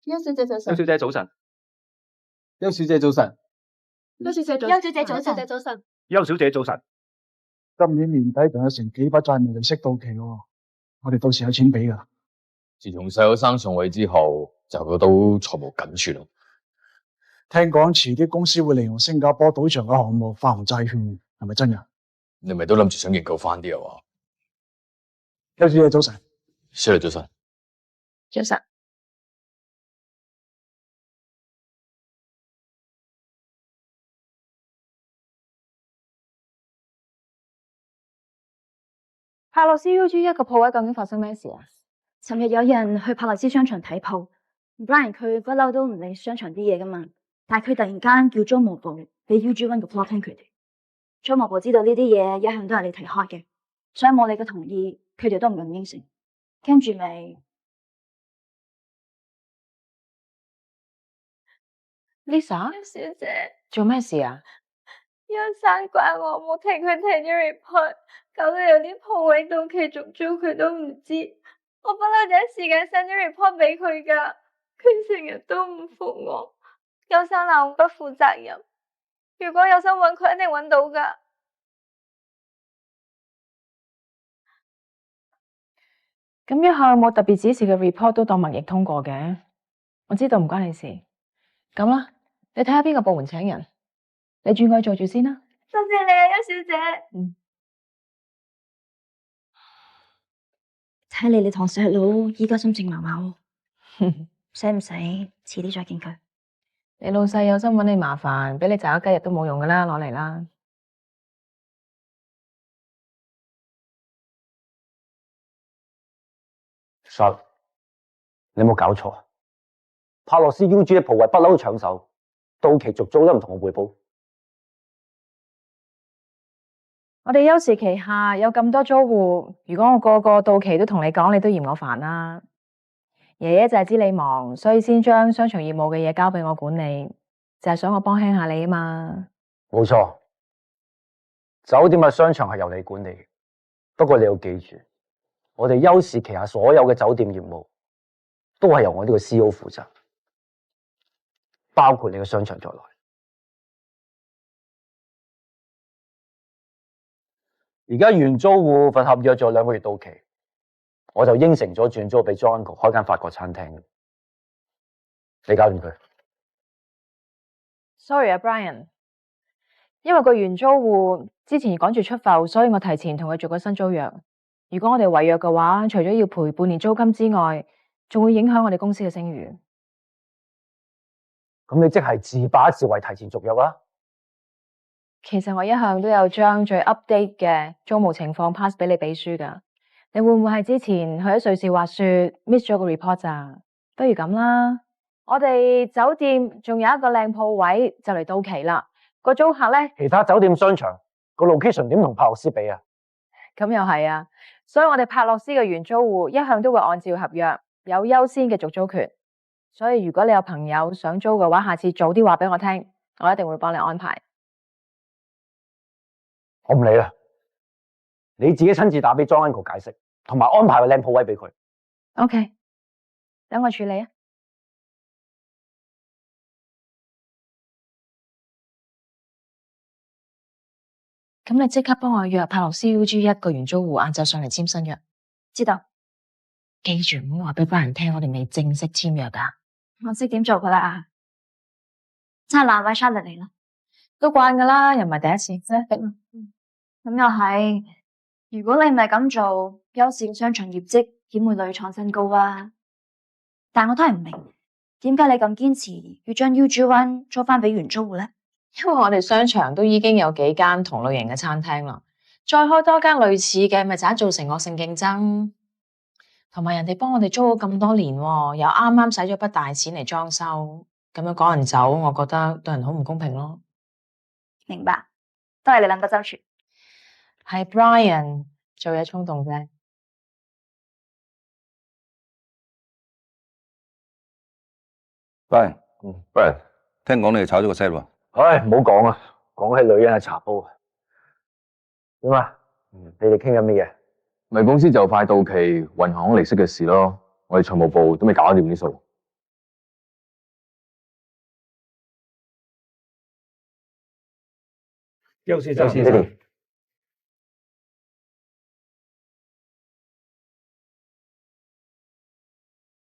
邱小姐早晨。邱小姐早晨。邱小姐早晨。邱小姐早晨。邱小姐早晨。邱小姐早晨。邱小姐早晨。今年年底仲有成幾筆債未利息到期喎，我哋到時有錢俾噶。自從細佬生上位之後，就覺得財務緊絀咯。聽講遲啲公司會利用新加坡賭場嘅項目發行債券，係咪真噶？你咪都諗住想研究翻啲啊？邱小姐早晨。小姐早晨。早晨。帕洛斯 UG1 個鋪位究竟發生咩事啊？尋日有人去帕洛斯商場睇鋪 ，Brian 佢不嬲都唔理商場啲嘢噶嘛，但係佢突然間叫租務部俾 UG1 個 plot plan 佢哋。租務部知道呢啲嘢一向都係你提開嘅，所以冇你嘅同意，佢哋都唔敢應承。跟住咪 Lisa 小姐做咩事啊？因生怪我冇聽佢睇咗 report， 搞到有啲鋪位到期續租佢都唔知。我不嬲第一時間 send 咗 report 俾佢噶，佢成日都唔覆我，有生鬧我不負責任。如果有心揾佢，一定揾到噶。咁一向冇特別指示嘅 report 都當默認通過嘅，我知道唔關你事。咁啦，你睇下邊個部門請人，你轉過去做住先啦。多謝你啊，邱小姐。睇嚟你堂細佬依家心情麻麻喎，使唔使遲啲再見佢？你老細有心揾你麻煩，俾你炸咗雞日都冇用噶啦，攞嚟啦。實，你有冇搞錯？帕洛斯 UG 嘅鋪位不嬲都搶手，到期續租都唔同我匯報。我哋休時期下有咁多租戶，如果我個個到期都同你講，你都嫌我煩啦。爺爺就係知你忙，所以先將商場業務嘅嘢交俾我管理，就係想我幫輕下你啊嘛。冇錯，酒店嘅商場係由你管理嘅，不過你要記住，我哋休時旗下所有嘅酒店業務都係由我呢個 CEO 負責，包括你嘅商場在內。而家原租戶份合約仲有2個月到期，我就應承咗轉租俾 John Uncle 開間法國餐廳。你搞掂佢。Sorry 啊 Brian， 因為個原租戶之前趕住出埠，所以我提前同佢做咗新租約。如果我哋違約嘅話，除咗要賠半年租金之外，仲會影響我哋公司嘅聲譽。咁你即係自把自為提前續約啦？其實我一向都有將最 update 嘅租務情況 pass 俾你秘書噶。你會唔會係之前去咗瑞士滑雪 miss 咗個 report 咋？不如咁啦，我哋酒店仲有一個靚鋪位就嚟到期啦。個租客咧，其他酒店商場個 location 點同帕洛斯比啊？咁又係啊，所以我哋帕洛斯嘅原租戶一向都會按照合約有優先嘅續租權。所以如果你有朋友想租嘅話，下次早啲話俾我聽，我一定會幫你安排。我唔理啦，你自己親自打俾 John Uncle 解釋，同埋安排個靚鋪位俾佢。OK， 等我處理啊。咁你即刻幫我約帕洛斯 UG1 個原租戶晏晝上嚟簽新約。知道。記住唔好話俾班人聽，我哋未正式簽約噶。我識點做噶啦，真係難為 Charlotte 嚟啦。都慣噶啦，又唔係第一次啫。咁又係，如果你唔係咁做，優視嘅商場業績點會屢創新高啊？但我都係唔明，點解你咁堅持要將 UG1 租翻俾原租戶咧？因為我哋商場都已經有幾間同類型嘅餐廳啦，再開多間類似嘅，咪就係造成惡性競爭。同埋人哋幫我哋租咗咁多年，又啱啱使咗筆大錢嚟裝修，咁樣趕人走，我覺得對人好唔公平咯。明白，都係你諗得周全。係 Brian 做嘢衝動啫。Brian，聽講你哋炒咗個 set 喎。唉，唔好講啊，講起女人嘅茶煲啊。點啊？你哋傾緊乜嘢？咪公司就快到期，銀行利息嘅事咯。我哋財務部都未搞掂啲數。邱先生，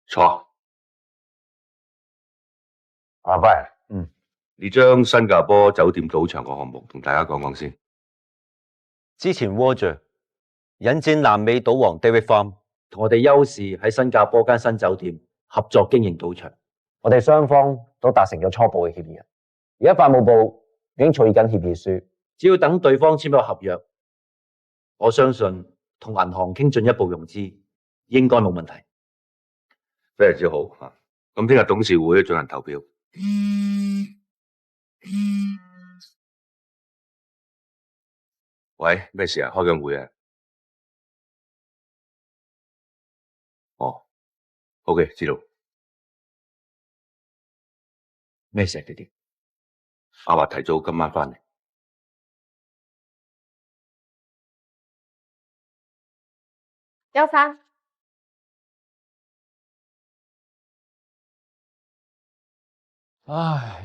坐。阿 Brian，你將新加坡酒店賭場個項目同大家講講先。之前 Roger 引薦南美賭王 David Farm 同我哋優視喺新加坡間新酒店合作經營賭場，我哋雙方都達成咗初步嘅協議。而家法務部已經草擬緊協議書，只要等對方簽咗合約，我相信同銀行傾進一步融資應該冇問題。非常之好嚇。咁聽日董事會進行投票。喂，咩事啊？開緊會啊？哦，OK，知道。咩事啊？爹哋？阿華提早今晚翻嚟。邱生，唉，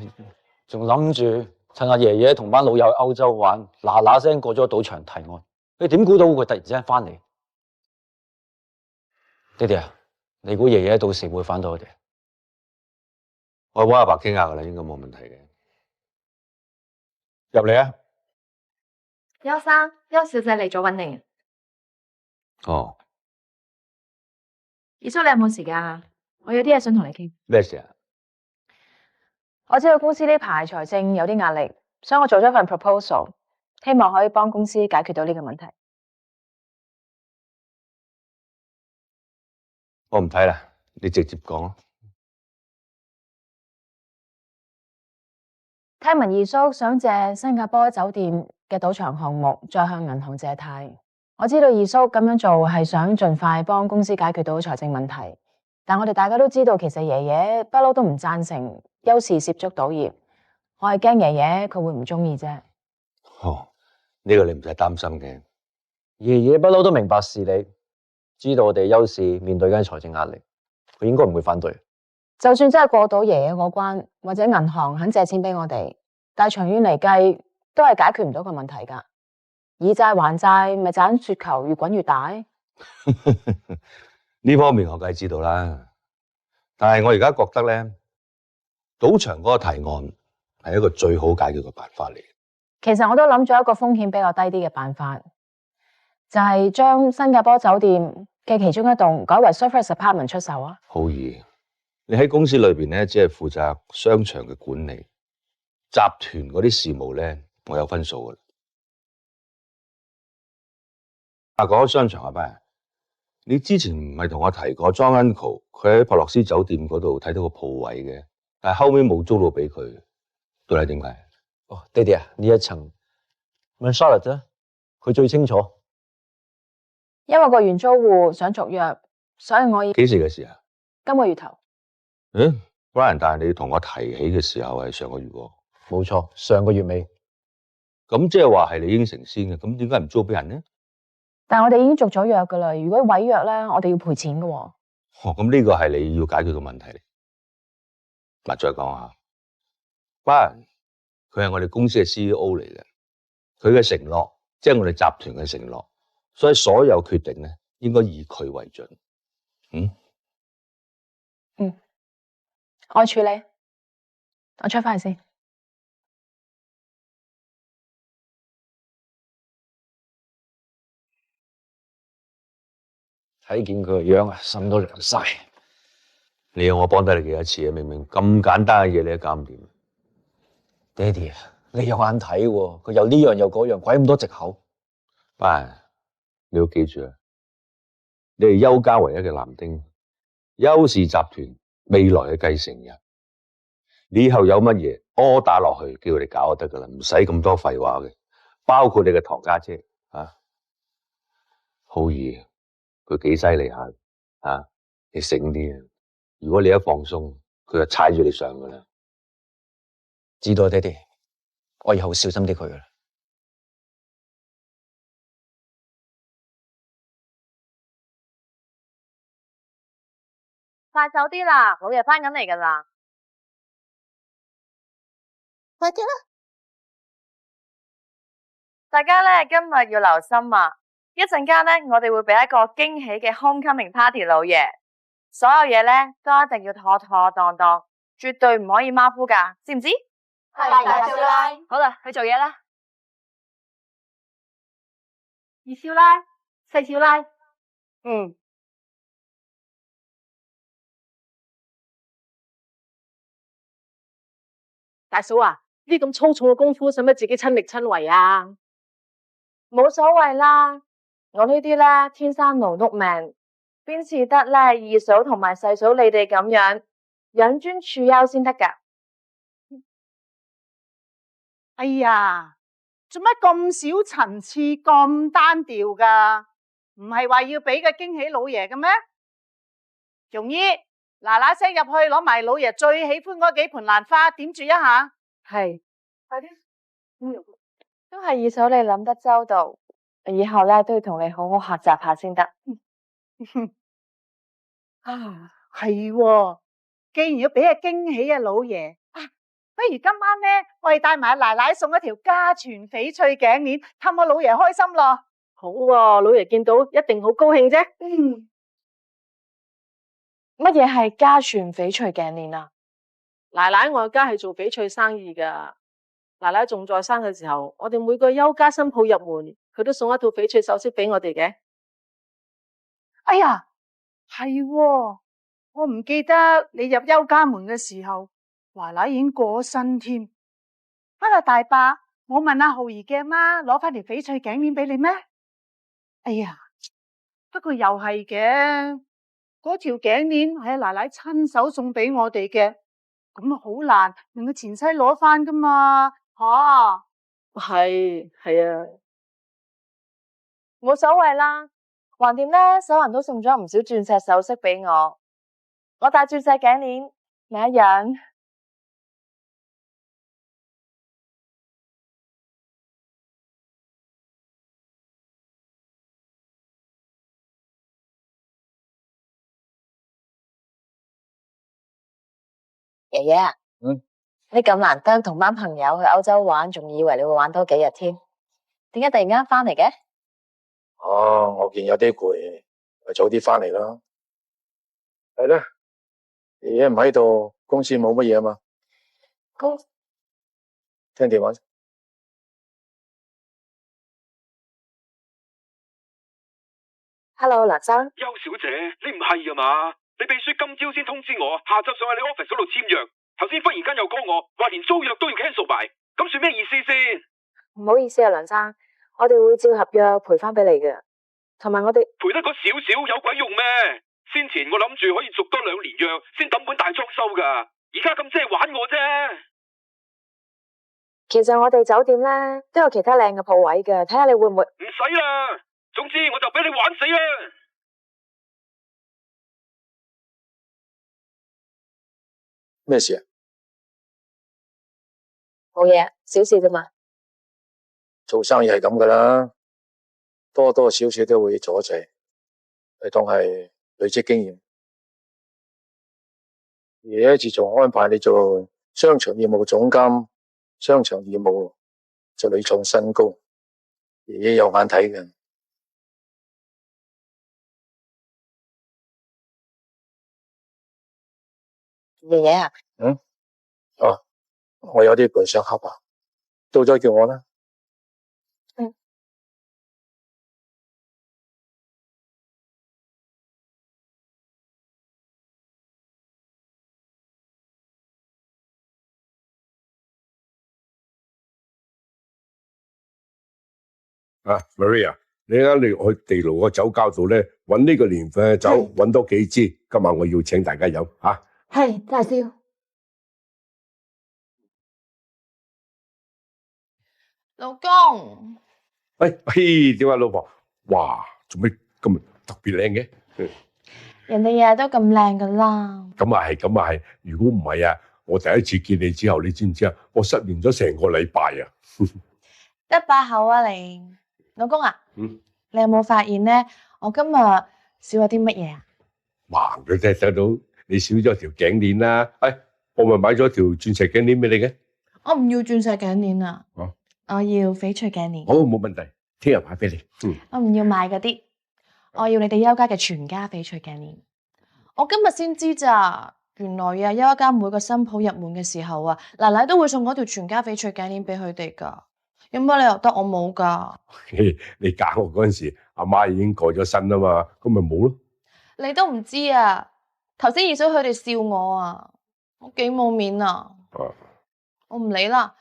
仲諗住趁阿爺爺同班老友去歐洲玩，嗱嗱聲過咗賭場提案。你點估到佢突然之間翻嚟？爹哋啊，你估爺爺到時會反對我哋？我揾阿伯傾下噶啦，應該冇問題嘅。入嚟啊！邱生，邱小姐嚟咗揾你。哦，二叔，你有冇時間啊？我有啲嘢想同你傾。咩事啊？我知道公司呢排財政有啲壓力，所以我做咗份 proposal， 希望可以幫公司解決到呢個問題。我唔睇啦，你直接講啊。聽聞二叔想借新加坡酒店嘅賭場項目，再向銀行借貸。我知道二叔咁樣做係想盡快幫公司解決到財政問題，但我哋大家都知道，其實爺爺不嬲都唔贊成優視涉足賭業。我係驚爺爺佢會唔中意啫。哦，呢個你唔使擔心嘅。爺爺不嬲都明白事理，知道我哋優視面對緊財政壓力，佢應該唔會反對。就算真係過到爺爺嗰關，或者銀行肯借錢俾我哋，但係長遠嚟計都係解決唔到個問題㗎。以債還債，咪盞雪球越滾越大。呢方面我梗係知道啦，但係我而家覺得咧，賭場嗰個提案係一個最好解決嘅辦法嚟。其實我都諗咗一個風險比較低啲嘅辦法，就係將新加坡酒店嘅其中一棟改為 service apartment 出售啊。好易，你喺公司裏邊咧，只係負責商場嘅管理，集團嗰啲事務咧，我有分數噶啦。講開商場啊，班，你之前唔係同我提過 John Uncle 佢喺珀洛斯酒店嗰度睇到個鋪位嘅，但係後尾冇租到俾佢，到底點解？哦，爹哋啊，呢一層問 Charlotte 啫，佢最清楚。因為個原租戶想續約，所以我要幾時嘅事啊？今個月頭。Brian，但係你同我提起嘅時候係上個月喎。冇錯，上個月尾。咁即係話係你應承先嘅，咁點解唔租俾人呢？但係我哋已經續咗約噶啦，如果違約咧，我哋要賠錢噶。哦，咁呢個係你要解決嘅問題嚟。嗱，再講下，Brian，佢係我哋公司嘅 CEO 嚟嘅，佢嘅承諾即係我哋集團嘅承諾，所以所有決定咧應該以佢為準。我處理，我出翻去先。睇見佢個樣啊，心都涼晒。你要我幫得你幾多次啊？明明咁簡單嘅嘢你都搞唔掂。爹哋啊，你有眼睇喎，佢又呢樣又嗰樣，鬼咁多藉口。Brian，你要記住啊，你係邱家唯一嘅男丁，邱氏集團未來嘅繼承人。你以後有乜嘢柯打落去，叫佢哋搞就得噶啦，唔使咁多廢話嘅。包括你嘅堂家姐啊，浩兒佢幾犀利下啊，你醒啲啊！如果你一放鬆，佢就踩住你上噶啦。知道爹哋，我以後會小心啲佢噶啦。快手啲啦，老爺翻緊嚟噶啦。快啲啦！大家咧今日要留心啊！一陣間咧，我哋會俾一個驚喜嘅 homecoming party 老爺，所有嘢咧都一定要妥妥當當，絕對唔可以馬虎噶，知唔知？係大少奶。好啦，去做嘢啦。二少奶，四少奶。嗯。大嫂啊，呢啲咁粗重嘅功夫，使乜自己親力親為啊？冇所謂啦，我呢啲咧天生勞碌命，邊似得咧二嫂同埋細嫂你哋咁樣養尊處優先得噶。哎呀，做乜咁少層次咁單調噶？唔係話要俾個驚喜老爺嘅咩？容姨，嗱嗱聲入去攞埋老爺最喜歡嗰幾盆蘭花點綴一下。係，快啲。都係二嫂你諗得周到，以後咧都要同你好好學習下先得。啊，係喎，既然要俾個驚喜啊，老爺啊，不如今晚咧，我哋帶埋奶奶送一條家傳翡翠頸鏈，氹我老爺開心咯。好喎，老爺見到一定好高興啫。乜嘢係家傳翡翠頸鏈啊？奶奶我家係做翡翠生意噶，奶奶仲在生嘅時候，我哋每個休家新抱入門，佢都送一套翡翠首飾俾我哋嘅。哎呀，係喎，我唔記得你入休家門嘅時候，奶奶已經過咗身添。不過大伯，我問阿浩兒嘅阿媽攞翻條翡翠頸鏈俾你咩？哎呀，不過又係嘅，嗰條頸鏈係奶奶親手送俾我哋嘅，咁啊好難令個前妻攞翻噶嘛，吓。係啊，冇所謂啦，橫掂咧，手環都送咗唔少鑽石首飾俾我，我戴鑽石頸鏈咪一樣。爺爺啊，你咁難得同班朋友去歐洲玩，仲以為你會玩多幾日添，點解突然間翻嚟嘅？哦，我見有啲攰，咪早啲翻嚟啦。係啦，爺爺唔喺度，公司冇乜嘢嘛。聽電話。Hello， 梁生。邱小姐，你唔係啊嘛？你秘書今朝先通知我，下晝上去你 office 嗰度簽約，頭先忽然間又 call我，話連租約都要 cancel 埋，咁算咩意思先？唔好意思啊，梁生，我哋會照合約賠翻俾你嘅，同埋我哋賠得嗰少少有鬼用咩？先前我諗住可以續多2年約，先抌本大裝修噶，而家咁即係玩我啫。其實我哋酒店咧都有其他靚嘅鋪位嘅，睇下你會唔會？唔使啦，總之我就俾你玩死啦！咩事啊？冇嘢，小事啫嘛。做生意係咁噶啦，多多少少都會阻滯，你當係累積經驗。爺爺自從安排你做商場業務總監，商場業務就屢創新高，爺爺有眼睇嘅。爺爺啊，我有啲本想黑啊，到咗叫我啦。Maria， 你啱嚟去地牢個酒窖度咧，揾呢個年份嘅酒，揾多幾支。今晚我要請大家飲吓。係大少。老公，喂，點啊，老婆？哇，做咩今日特別靚嘅？人哋日日都咁靚噶啦。咁啊係。如果唔係啊，我第一次見你之後，你知唔知啊？我失眠咗成個禮拜啊！得把口啊你，老公啊，你有冇發現咧？我今日少咗啲乜嘢啊？盲佢睇到你少咗條頸鏈啦。我咪買咗條鑽石頸鏈俾你嘅。我唔要鑽石頸鏈啊！我要翡翠頸鏈。好，冇問題，聽日買俾你。我唔要買嗰啲，我要你哋邱家嘅全家翡翠頸鏈。我今日先知咋，原來啊邱家每個新抱入門嘅時候啊，奶奶都會送嗰條全家翡翠頸鏈俾佢哋噶。有乜理由得我冇噶？你嫁我嗰陣時，阿媽已經過咗身啦嘛，咁咪冇咯。你都唔知啊！頭先二嫂佢哋笑我啊，我幾冇面啊！我唔理啦，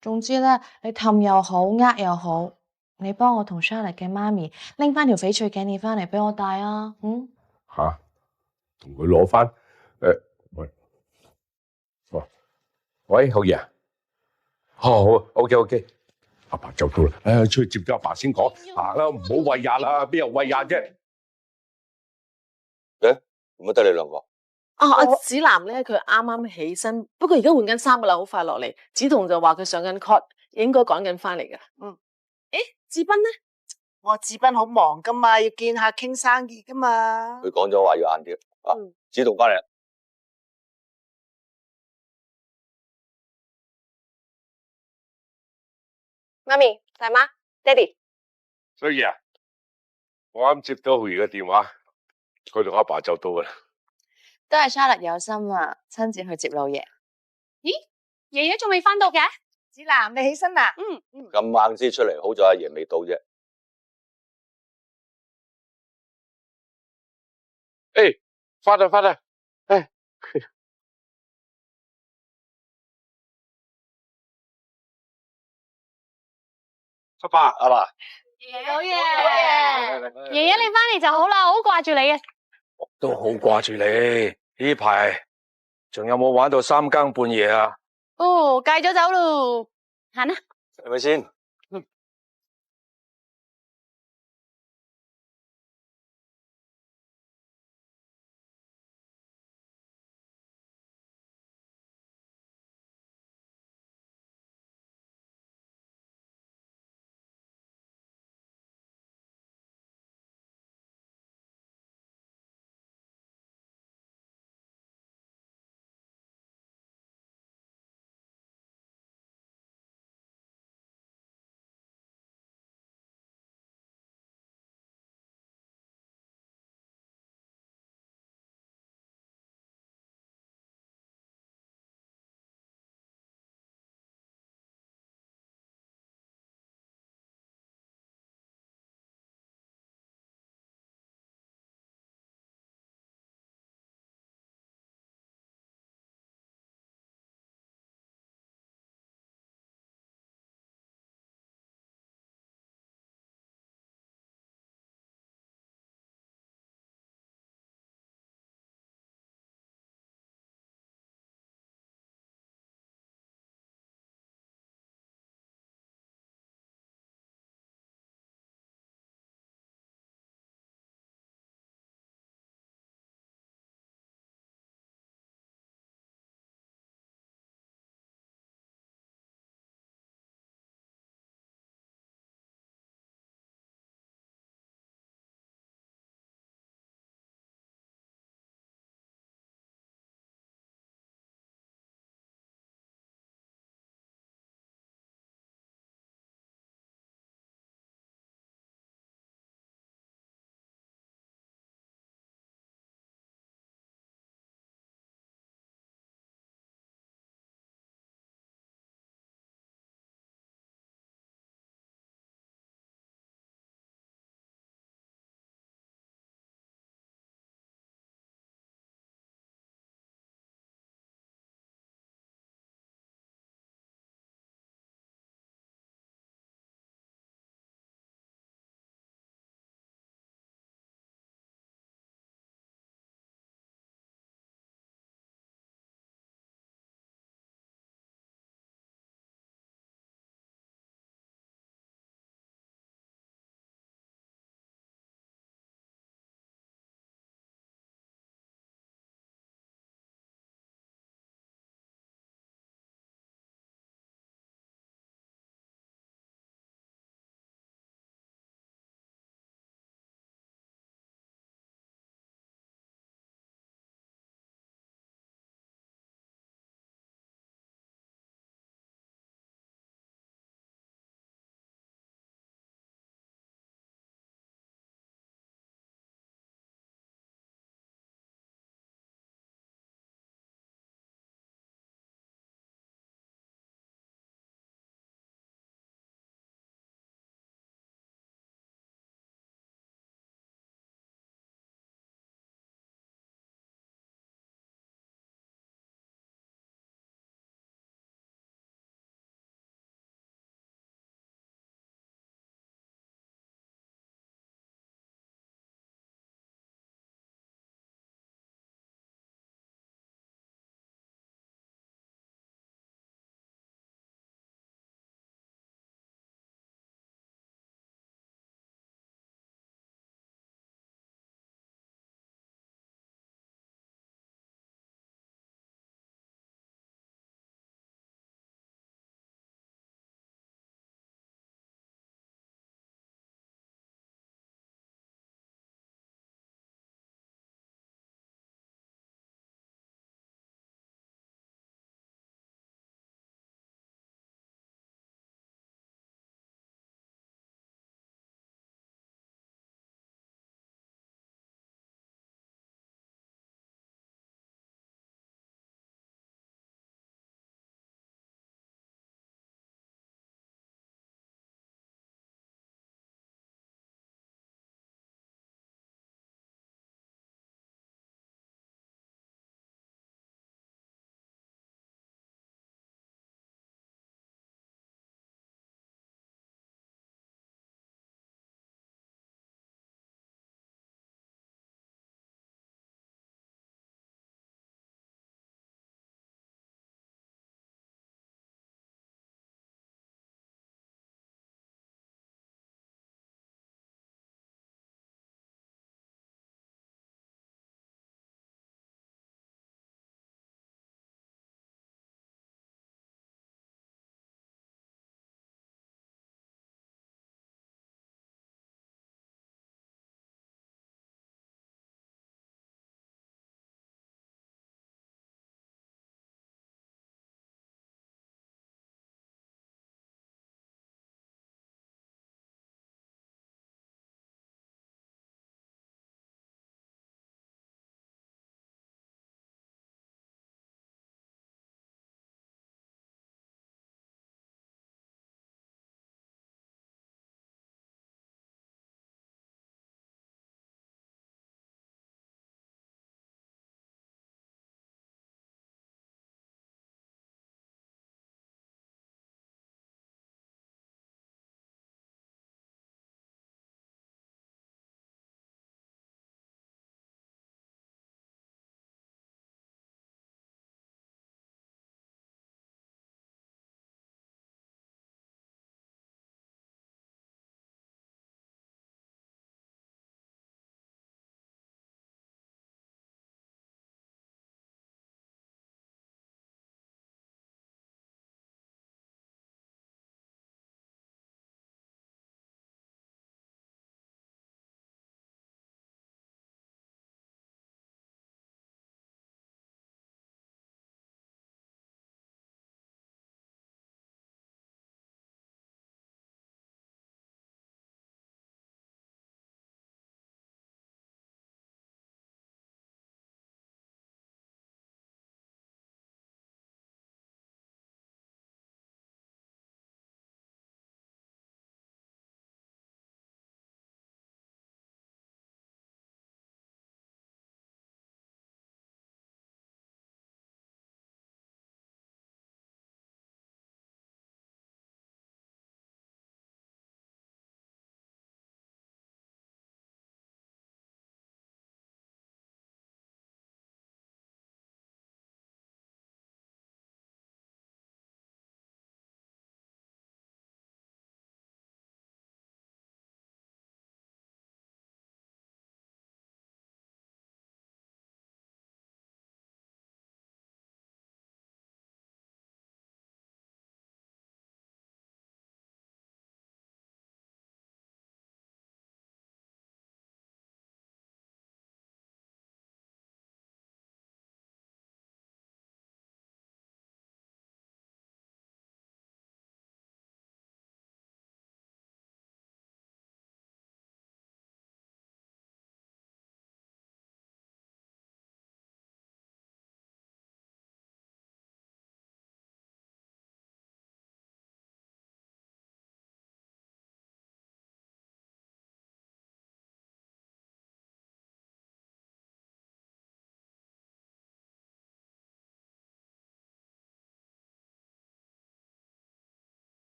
總之咧，你氹又好，呃又好，你幫我同 Charlotte 嘅媽咪拎翻條翡翠頸鏈翻嚟俾我戴啊！吓，同佢攞翻？喂，好嘢啊！好 ，OK， 阿爸就到啦，出去接咗阿爸先講，行啦，唔好餵呀啦，邊有餵呀啫？唔好得你兩個。阿子南咧，佢啱啱起身，不過而家換緊衫噶啦，好快落嚟。梓彤就話佢上緊 court， 應該趕緊翻嚟噶。誒，志斌咧？我志斌好忙噶嘛，要見客傾生意噶嘛。佢講咗話要晏啲。梓彤翻嚟啦。媽咪、大媽、爹哋，所以啊，我啱接到慧兒嘅電話，佢同阿爸就到噶啦。都係 Charlotte 有心啊，親自去接老爺。咦，爺爺仲未翻到嘅？子南，你起身啦？咁晏先出嚟，好在阿爺未到啫。誒，翻啦！誒，阿爸，老爺，爺爺你翻嚟就好啦，好掛住你啊！都好掛住你，呢排仲有冇玩到三更半夜啊？哦，戒咗酒咯，行啦。係咪先？